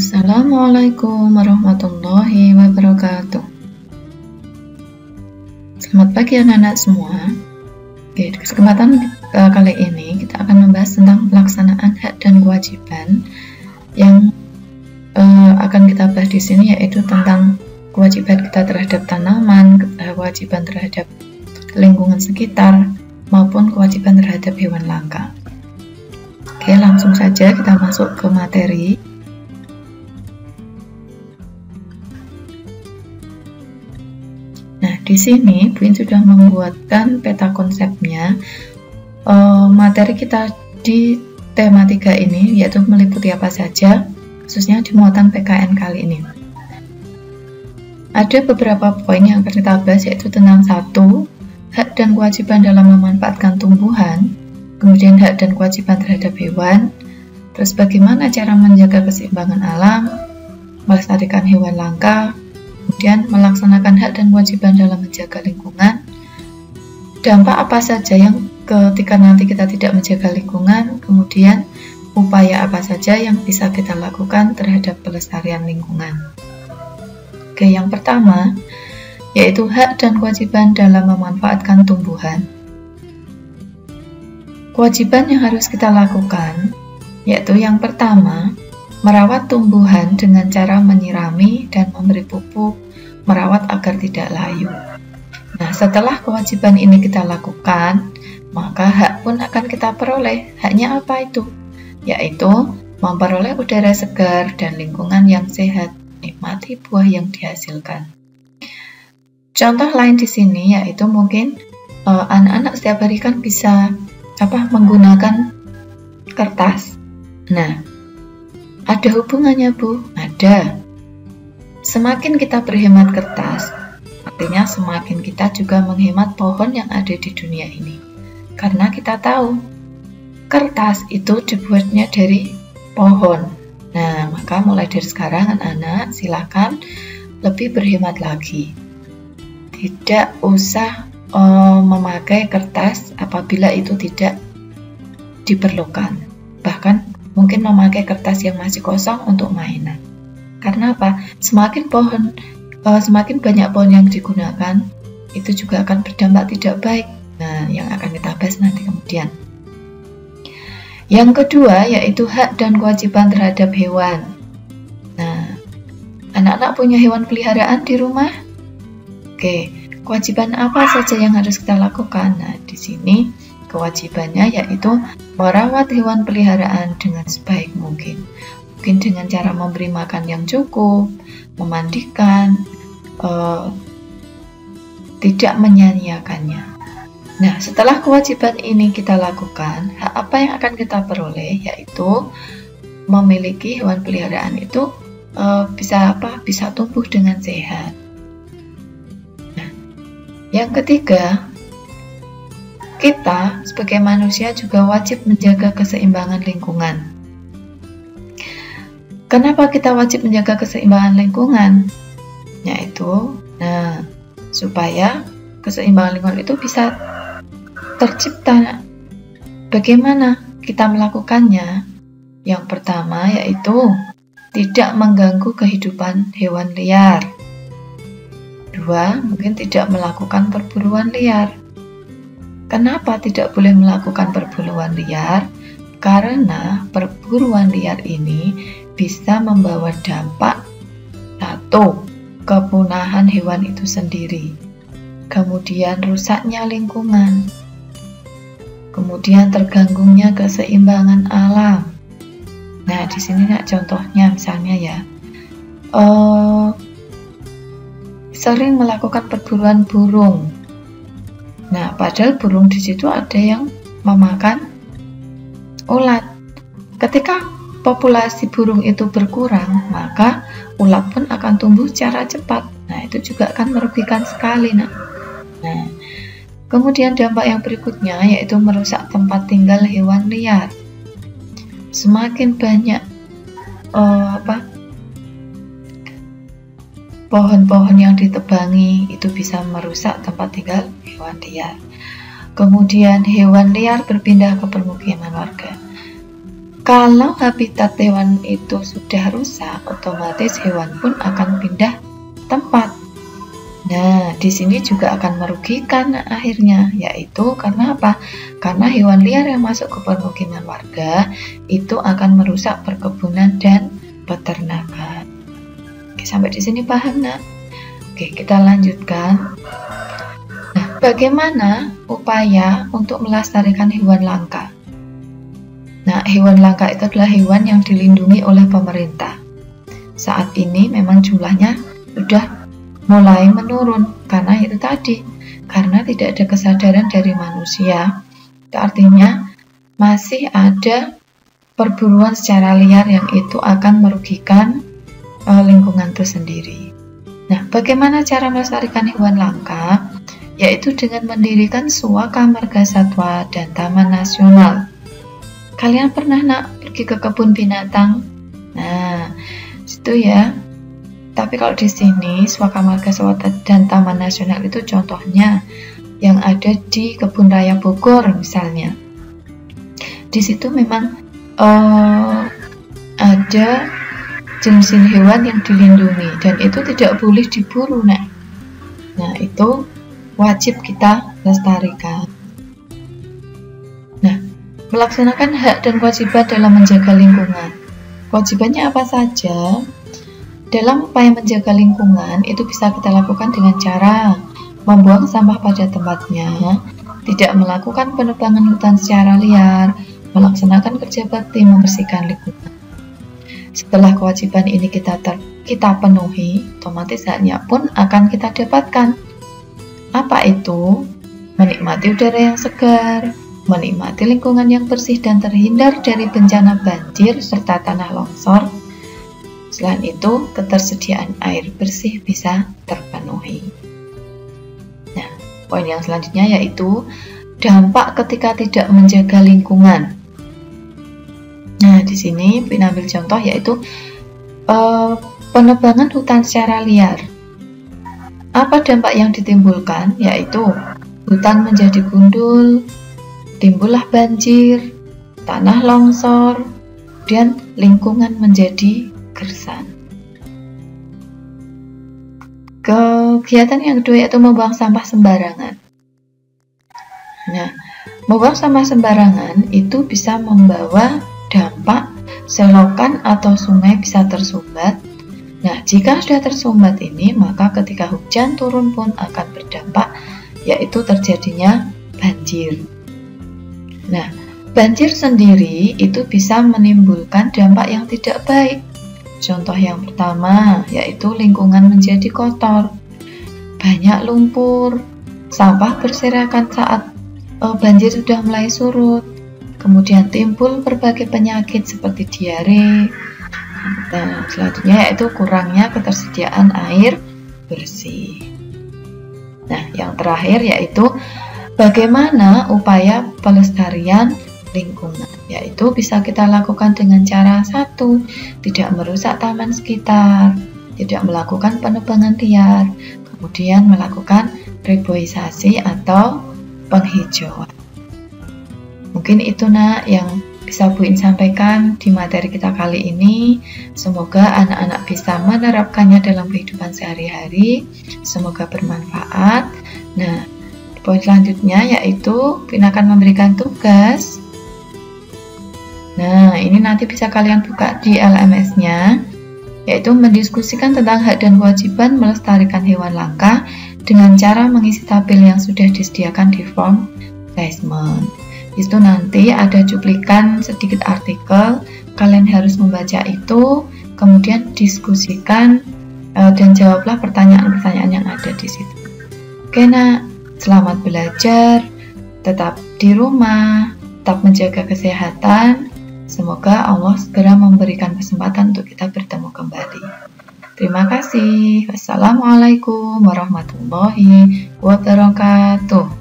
Assalamualaikum warahmatullahi wabarakatuh. Selamat pagi anak-anak semua. Oke, di kesempatan kali ini kita akan membahas tentang pelaksanaan hak dan kewajiban yang akan kita bahas di sini, yaitu tentang kewajiban kita terhadap tanaman, kewajiban terhadap lingkungan sekitar, maupun kewajiban terhadap hewan langka. Oke, langsung saja kita masuk ke materi. Nah, di sini Bu In sudah membuatkan peta konsepnya. Materi kita di tema 3 ini yaitu meliputi apa saja, khususnya di muatan PKN kali ini. Ada beberapa poin yang akan kita bahas, yaitu tentang 1. Hak dan kewajiban dalam memanfaatkan tumbuhan, kemudian hak dan kewajiban terhadap hewan, terus bagaimana cara menjaga keseimbangan alam, melestarikan hewan langka, kemudian melaksanakan hak dan kewajiban dalam menjaga lingkungan, dampak apa saja yang ketika nanti kita tidak menjaga lingkungan, kemudian upaya apa saja yang bisa kita lakukan terhadap pelestarian lingkungan. Oke, yang pertama yaitu hak dan kewajiban dalam memanfaatkan tumbuhan. Kewajiban yang harus kita lakukan yaitu yang pertama, merawat tumbuhan dengan cara menyirami dan memberi pupuk, merawat agar tidak layu. Nah, setelah kewajiban ini kita lakukan, maka hak pun akan kita peroleh. Haknya apa itu? Yaitu memperoleh udara segar dan lingkungan yang sehat, nikmati buah yang dihasilkan. Contoh lain di sini yaitu mungkin anak-anak setiap hari kan bisa menggunakan kertas. Nah, ada hubungannya Bu? Ada. Semakin kita berhemat kertas, artinya semakin kita juga menghemat pohon yang ada di dunia ini. Karena kita tahu, kertas itu dibuatnya dari pohon. Nah, maka mulai dari sekarang anak-anak silakan lebih berhemat lagi. Tidak usah memakai kertas apabila itu tidak diperlukan. Bahkan mungkin memakai kertas yang masih kosong untuk mainan. Karena apa? Semakin banyak pohon yang digunakan, itu juga akan berdampak tidak baik. Nah, yang akan kita bahas nanti kemudian. Yang kedua yaitu hak dan kewajiban terhadap hewan. Nah, anak-anak punya hewan peliharaan di rumah? Oke, kewajiban apa saja yang harus kita lakukan? Nah, di sini kewajibannya yaitu merawat hewan peliharaan dengan sebaik mungkin. Mungkin dengan cara memberi makan yang cukup, memandikan, tidak menyia-nyiakannya. Nah, setelah kewajiban ini kita lakukan, hak apa yang akan kita peroleh yaitu memiliki hewan peliharaan itu bisa tumbuh dengan sehat. Nah, yang ketiga, kita sebagai manusia juga wajib menjaga keseimbangan lingkungan. Kenapa kita wajib menjaga keseimbangan lingkungan? Yaitu, supaya keseimbangan lingkungan itu bisa tercipta. Bagaimana kita melakukannya? Yang pertama yaitu tidak mengganggu kehidupan hewan liar. 2, mungkin tidak melakukan perburuan liar. Kenapa tidak boleh melakukan perburuan liar? Karena perburuan liar ini bisa membawa dampak 1. Kepunahan hewan itu sendiri, kemudian rusaknya lingkungan, kemudian terganggunya keseimbangan alam. Nah, di sini contohnya misalnya ya, sering melakukan perburuan burung. Nah, padahal burung di situ ada yang memakan ulat. Ketika populasi burung itu berkurang, maka ulat pun akan tumbuh secara cepat. Nah, itu juga akan merugikan sekali. Nah, kemudian dampak yang berikutnya yaitu merusak tempat tinggal hewan liar. Semakin banyak pohon-pohon yang ditebangi itu bisa merusak tempat tinggal hewan liar. Kemudian hewan liar berpindah ke permukiman warga. Kalau habitat hewan itu sudah rusak, otomatis hewan pun akan pindah tempat. Nah, di sini juga akan merugikan akhirnya, yaitu karena apa? Karena hewan liar yang masuk ke permukiman warga itu akan merusak perkebunan dan peternakan. Oke, sampai di sini paham, Nak? Oke, kita lanjutkan. Nah, bagaimana upaya untuk melestarikan hewan langka? Nah, hewan langka itu adalah hewan yang dilindungi oleh pemerintah. Saat ini memang jumlahnya sudah mulai menurun karena itu tadi, karena tidak ada kesadaran dari manusia. Itu artinya masih ada perburuan secara liar yang itu akan merugikan lingkungan itu sendiri. Nah, bagaimana cara melestarikan hewan langka? Yaitu dengan mendirikan suaka margasatwa dan taman nasional. Kalian pernah pergi ke kebun binatang? Nah, situ ya. Tapi kalau di sini suaka margasatwa dan taman nasional itu contohnya yang ada di Kebun Raya Bogor misalnya. Di situ memang ada jenis hewan yang dilindungi dan itu tidak boleh diburu, Nak. Nah, itu wajib kita lestarikan. Nah, melaksanakan hak dan kewajiban dalam menjaga lingkungan. Kewajibannya apa saja? Dalam upaya menjaga lingkungan, itu bisa kita lakukan dengan cara membuang sampah pada tempatnya, tidak melakukan penebangan hutan secara liar, melaksanakan kerja bakti membersihkan lingkungan. Setelah kewajiban ini kita penuhi, otomatis haknya pun akan kita dapatkan. Apa itu? Menikmati udara yang segar, menikmati lingkungan yang bersih dan terhindar dari bencana banjir serta tanah longsor. Selain itu, ketersediaan air bersih bisa terpenuhi. Nah, poin yang selanjutnya yaitu dampak ketika tidak menjaga lingkungan. Nah, di sini ambil contoh yaitu penebangan hutan secara liar. Apa dampak yang ditimbulkan? Yaitu hutan menjadi gundul, timbullah banjir, tanah longsor, dan lingkungan menjadi gersang. Kegiatan yang kedua yaitu membuang sampah sembarangan. Nah, membuang sampah sembarangan itu bisa membawa dampak selokan atau sungai bisa tersumbat. Nah, jika sudah tersumbat ini, maka ketika hujan turun pun akan berdampak, yaitu terjadinya banjir. Nah, banjir sendiri itu bisa menimbulkan dampak yang tidak baik. Contoh yang pertama, yaitu lingkungan menjadi kotor, banyak lumpur, sampah berserakan saat banjir sudah mulai surut, kemudian timbul berbagai penyakit seperti diare. Nah, selanjutnya yaitu kurangnya ketersediaan air bersih. Nah, yang terakhir yaitu bagaimana upaya pelestarian lingkungan, yaitu bisa kita lakukan dengan cara satu, tidak merusak taman sekitar, tidak melakukan penebangan liar, kemudian melakukan reboisasi atau penghijauan. Mungkin itu yang bisa Bu In sampaikan di materi kita kali ini. Semoga anak-anak bisa menerapkannya dalam kehidupan sehari-hari. Semoga bermanfaat. Nah, poin selanjutnya yaitu Bu In akan memberikan tugas. Nah, ini nanti bisa kalian buka di LMS-nya, yaitu mendiskusikan tentang hak dan kewajiban melestarikan hewan langka dengan cara mengisi tabel yang sudah disediakan di form assessment. Itu nanti ada cuplikan sedikit artikel, kalian harus membaca itu, kemudian diskusikan dan jawablah pertanyaan-pertanyaan yang ada di situ. Oke, Nak, selamat belajar, tetap di rumah, tetap menjaga kesehatan. Semoga Allah segera memberikan kesempatan untuk kita bertemu kembali. Terima kasih. Wassalamualaikum warahmatullahi wabarakatuh.